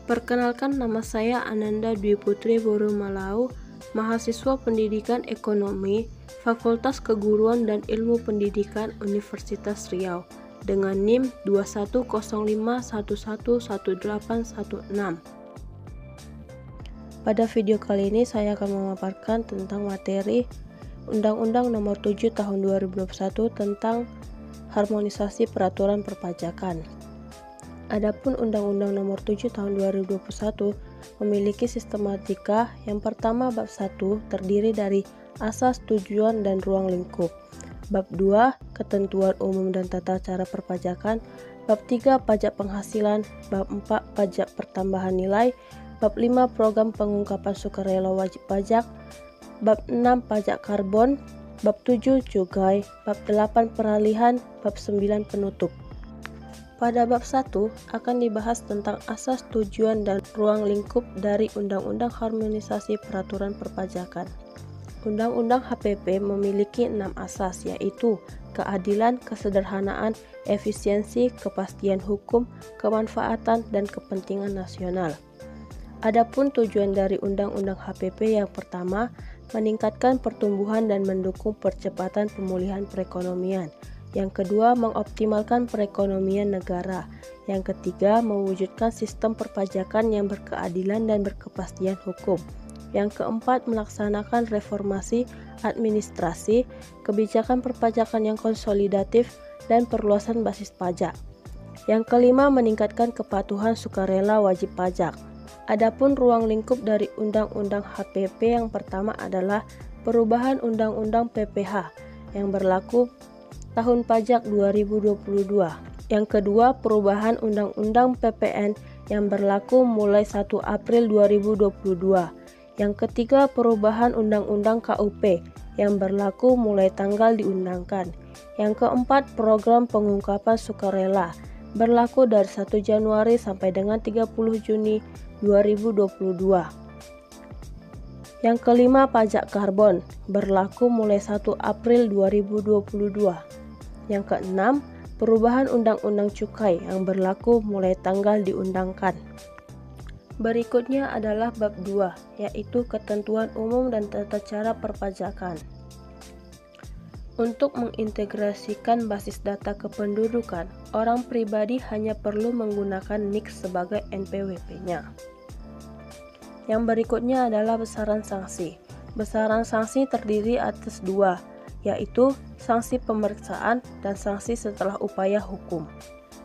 Perkenalkan, nama saya Ananda Dwi Putri Borumalau, mahasiswa Pendidikan Ekonomi, Fakultas Keguruan dan Ilmu Pendidikan Universitas Riau, dengan NIM 2105111816. Pada video kali ini saya akan memaparkan tentang materi Undang-Undang Nomor 7 Tahun 2021 tentang harmonisasi peraturan perpajakan. Adapun Undang-Undang Nomor 7 Tahun 2021 memiliki sistematika. Yang pertama, bab 1 terdiri dari asas, tujuan, dan ruang lingkup. Bab 2, ketentuan umum dan tata cara perpajakan. Bab 3, pajak penghasilan. Bab 4, pajak pertambahan nilai. Bab 5, program pengungkapan sukarela wajib pajak. Bab 6, pajak karbon. Bab 7, cukai. Bab 8, peralihan. Bab 9, penutup. Pada bab 1 akan dibahas tentang asas, tujuan, dan ruang lingkup dari Undang-Undang Harmonisasi Peraturan Perpajakan. Undang-Undang HPP memiliki 6 asas, yaitu keadilan, kesederhanaan, efisiensi, kepastian hukum, kemanfaatan, dan kepentingan nasional. Adapun tujuan dari Undang-Undang HPP yang pertama, meningkatkan pertumbuhan dan mendukung percepatan pemulihan perekonomian. Yang kedua, mengoptimalkan perekonomian negara. Yang ketiga, mewujudkan sistem perpajakan yang berkeadilan dan berkepastian hukum. Yang keempat, melaksanakan reformasi administrasi, kebijakan perpajakan yang konsolidatif, dan perluasan basis pajak. Yang kelima, meningkatkan kepatuhan sukarela wajib pajak. Adapun ruang lingkup dari Undang-Undang HPP yang pertama adalah perubahan Undang-Undang PPH yang berlaku tahun pajak 2022. Yang kedua, perubahan Undang-Undang PPN yang berlaku mulai 1 April 2022. Yang ketiga, perubahan Undang-Undang KUP yang berlaku mulai tanggal diundangkan. Yang keempat, program pengungkapan sukarela berlaku dari 1 Januari sampai dengan 30 Juni 2022. Yang kelima, pajak karbon berlaku mulai 1 April 2022. Yang keenam, perubahan Undang-Undang Cukai yang berlaku mulai tanggal diundangkan. Berikutnya adalah bab 2, yaitu ketentuan umum dan tata cara perpajakan. Untuk mengintegrasikan basis data kependudukan, orang pribadi hanya perlu menggunakan NIK sebagai NPWP-nya. Yang berikutnya adalah besaran sanksi. Besaran sanksi terdiri atas 2, yaitu sanksi pemeriksaan dan sanksi setelah upaya hukum.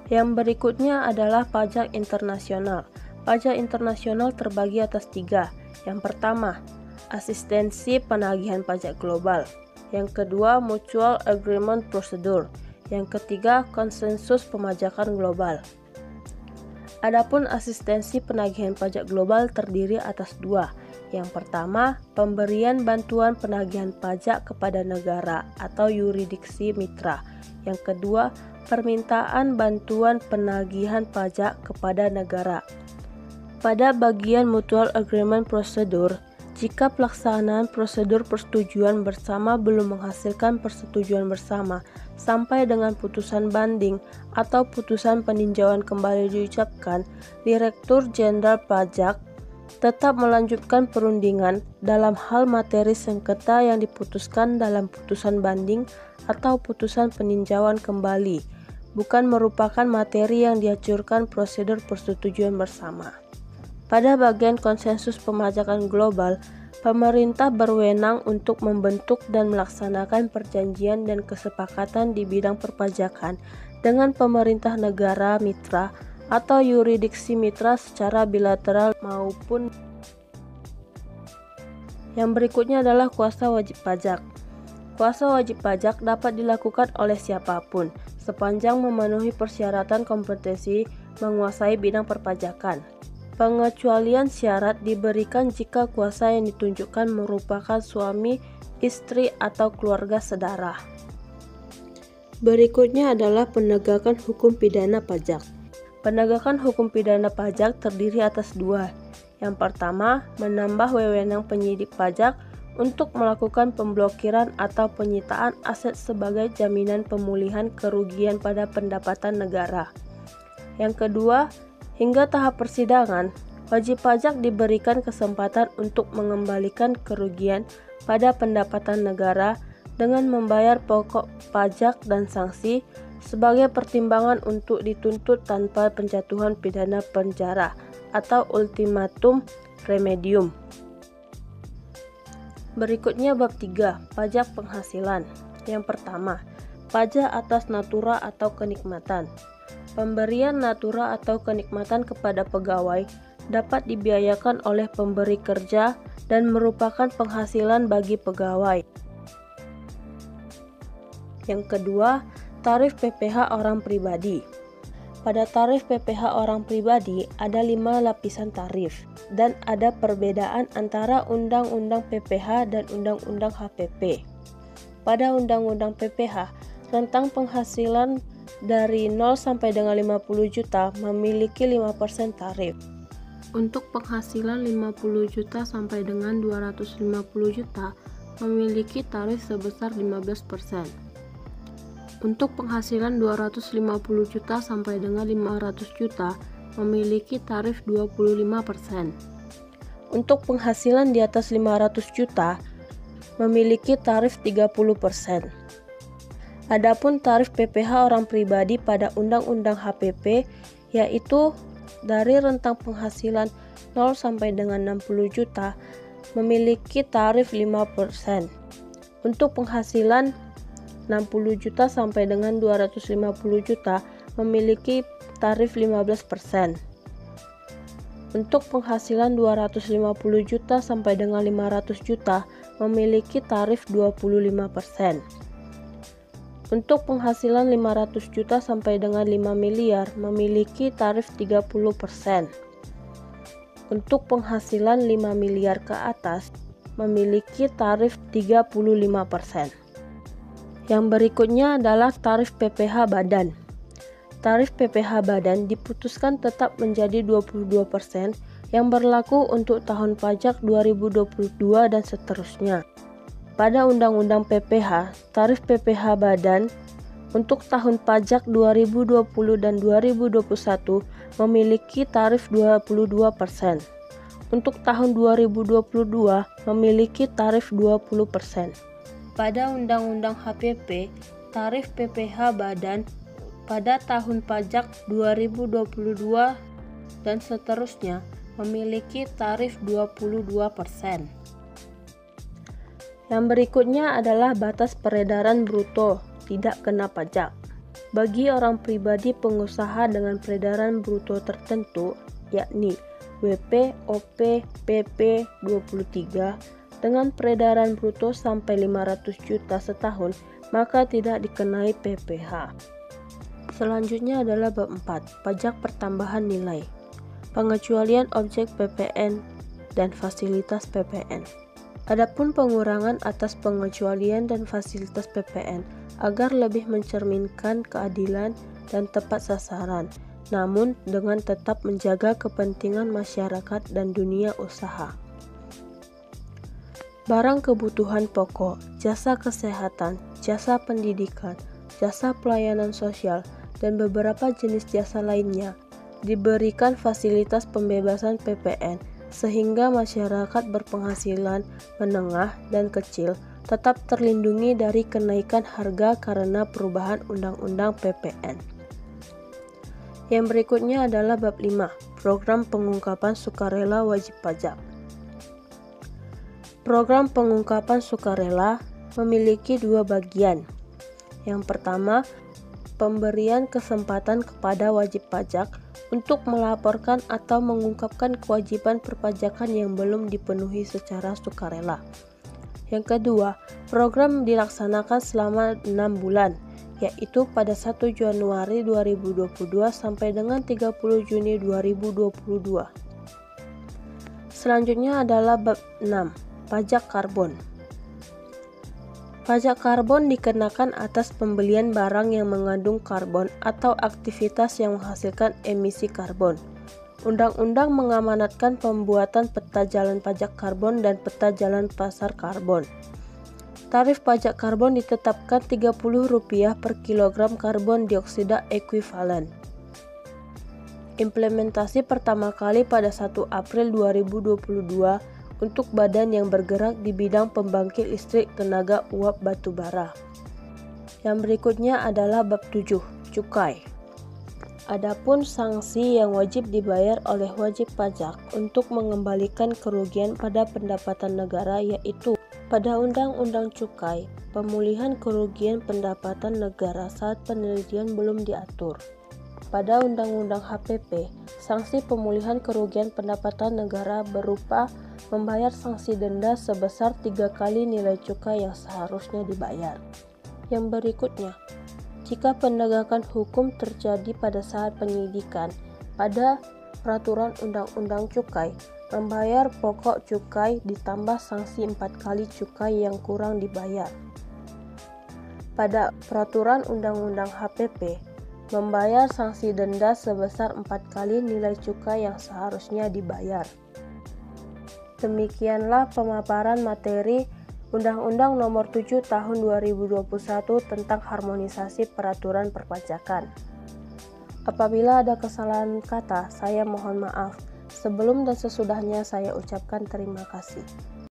Yang berikutnya adalah pajak internasional. Pajak internasional terbagi atas 3. Yang pertama, asistensi penagihan pajak global. Yang kedua, mutual agreement procedure. Yang ketiga, konsensus pemajakan global. Adapun asistensi penagihan pajak global terdiri atas 2. Yang pertama, pemberian bantuan penagihan pajak kepada negara atau yurisdiksi mitra. Yang kedua, permintaan bantuan penagihan pajak kepada negara. Pada bagian mutual agreement procedure, jika pelaksanaan prosedur persetujuan bersama belum menghasilkan persetujuan bersama sampai dengan putusan banding atau putusan peninjauan kembali diucapkan, Direktur Jenderal Pajak tetap melanjutkan perundingan dalam hal materi sengketa yang diputuskan dalam putusan banding atau putusan peninjauan kembali, bukan merupakan materi yang diajukan prosedur persetujuan bersama. Pada bagian konsensus pemajakan global, pemerintah berwenang untuk membentuk dan melaksanakan perjanjian dan kesepakatan di bidang perpajakan dengan pemerintah negara mitra atau yurisdiksi mitra secara bilateral maupun. Yang berikutnya adalah kuasa wajib pajak. Kuasa wajib pajak dapat dilakukan oleh siapapun sepanjang memenuhi persyaratan kompetensi menguasai bidang perpajakan. Pengecualian syarat diberikan jika kuasa yang ditunjukkan merupakan suami, istri, atau keluarga saudara. Berikutnya adalah penegakan hukum pidana pajak. Penegakan hukum pidana pajak terdiri atas 2. Yang pertama, menambah wewenang penyidik pajak untuk melakukan pemblokiran atau penyitaan aset sebagai jaminan pemulihan kerugian pada pendapatan negara. Yang kedua, hingga tahap persidangan, Wajib pajak diberikan kesempatan untuk mengembalikan kerugian pada pendapatan negara dengan membayar pokok pajak dan sanksi sebagai pertimbangan untuk dituntut tanpa penjatuhan pidana penjara atau ultimatum remedium. Berikutnya bab 3, pajak penghasilan. Yang pertama, pajak atas natura atau kenikmatan. Pemberian natura atau kenikmatan kepada pegawai dapat dibiayakan oleh pemberi kerja dan merupakan penghasilan bagi pegawai. Yang kedua, tarif PPh orang pribadi. Pada tarif PPh orang pribadi ada 5 lapisan tarif dan ada perbedaan antara Undang-Undang PPh dan Undang-Undang HPP. Pada Undang-Undang PPh, rentang penghasilan dari 0 sampai dengan 50 juta memiliki 5% tarif. Untuk penghasilan 50 juta sampai dengan 250 juta memiliki tarif sebesar 15%. Untuk penghasilan 250 juta sampai dengan 500 juta memiliki tarif 25%. Untuk penghasilan di atas 500 juta memiliki tarif 30%. Adapun tarif PPh orang pribadi pada Undang-Undang HPP yaitu dari rentang penghasilan 0 sampai dengan 60 juta memiliki tarif 5%. Untuk penghasilan 60 juta sampai dengan 250 juta memiliki tarif 15%. Untuk penghasilan 250 juta sampai dengan 500 juta memiliki tarif 25%. Untuk penghasilan 500 juta sampai dengan 5 miliar memiliki tarif 30%. Untuk penghasilan 5 miliar ke atas memiliki tarif 35%. Yang berikutnya adalah tarif PPh badan. Tarif PPh badan diputuskan tetap menjadi 22% yang berlaku untuk tahun pajak 2022 dan seterusnya. Pada Undang-Undang PPh, tarif PPh badan untuk tahun pajak 2020 dan 2021 memiliki tarif 22%. Untuk tahun 2022 memiliki tarif 20%. Pada Undang-Undang HPP, tarif PPh badan pada tahun pajak 2022 dan seterusnya memiliki tarif 22%. Yang berikutnya adalah batas peredaran bruto tidak kena pajak. Bagi orang pribadi pengusaha dengan peredaran bruto tertentu, yakni WP, OP, PP 23, dengan peredaran bruto sampai 500 juta setahun, maka tidak dikenai PPh. Selanjutnya adalah bab 4, pajak pertambahan nilai. Pengecualian objek PPN dan fasilitas PPN. Adapun pengurangan atas pengecualian dan fasilitas PPN agar lebih mencerminkan keadilan dan tepat sasaran, namun dengan tetap menjaga kepentingan masyarakat dan dunia usaha. Barang kebutuhan pokok, jasa kesehatan, jasa pendidikan, jasa pelayanan sosial, dan beberapa jenis jasa lainnya diberikan fasilitas pembebasan PPN sehingga masyarakat berpenghasilan menengah dan kecil tetap terlindungi dari kenaikan harga karena perubahan Undang-Undang PPN. Yang berikutnya adalah bab 5, program pengungkapan sukarela wajib pajak. Program pengungkapan sukarela memiliki 2 bagian. Yang pertama, pemberian kesempatan kepada wajib pajak untuk melaporkan atau mengungkapkan kewajiban perpajakan yang belum dipenuhi secara sukarela. Yang kedua, program dilaksanakan selama 6 bulan, yaitu pada 1 Januari 2022 sampai dengan 30 Juni 2022. Selanjutnya adalah bab 6, pajak karbon. Pajak karbon dikenakan atas pembelian barang yang mengandung karbon atau aktivitas yang menghasilkan emisi karbon. Undang-undang mengamanatkan pembuatan peta jalan pajak karbon dan peta jalan pasar karbon. Tarif pajak karbon ditetapkan Rp30 per kilogram karbon dioksida ekuivalen. Implementasi pertama kali pada 1 April 2022 untuk badan yang bergerak di bidang pembangkit listrik tenaga uap batubara. Yang berikutnya adalah bab 7, cukai. Adapun sanksi yang wajib dibayar oleh wajib pajak untuk mengembalikan kerugian pada pendapatan negara yaitu pada Undang-Undang Cukai, pemulihan kerugian pendapatan negara saat penelitian belum diatur. Pada Undang-Undang HPP, sanksi pemulihan kerugian pendapatan negara berupa membayar sanksi denda sebesar 3 kali nilai cukai yang seharusnya dibayar. Yang berikutnya, jika penegakan hukum terjadi pada saat penyidikan, pada Peraturan Undang-Undang Cukai, membayar pokok cukai ditambah sanksi 4 kali cukai yang kurang dibayar. Pada Peraturan Undang-Undang HPP, membayar sanksi denda sebesar 4 kali nilai cukai yang seharusnya dibayar. Demikianlah pemaparan materi Undang-Undang Nomor 7 Tahun 2021 tentang harmonisasi peraturan perpajakan. Apabila ada kesalahan kata, saya mohon maaf. Sebelum dan sesudahnya saya ucapkan terima kasih.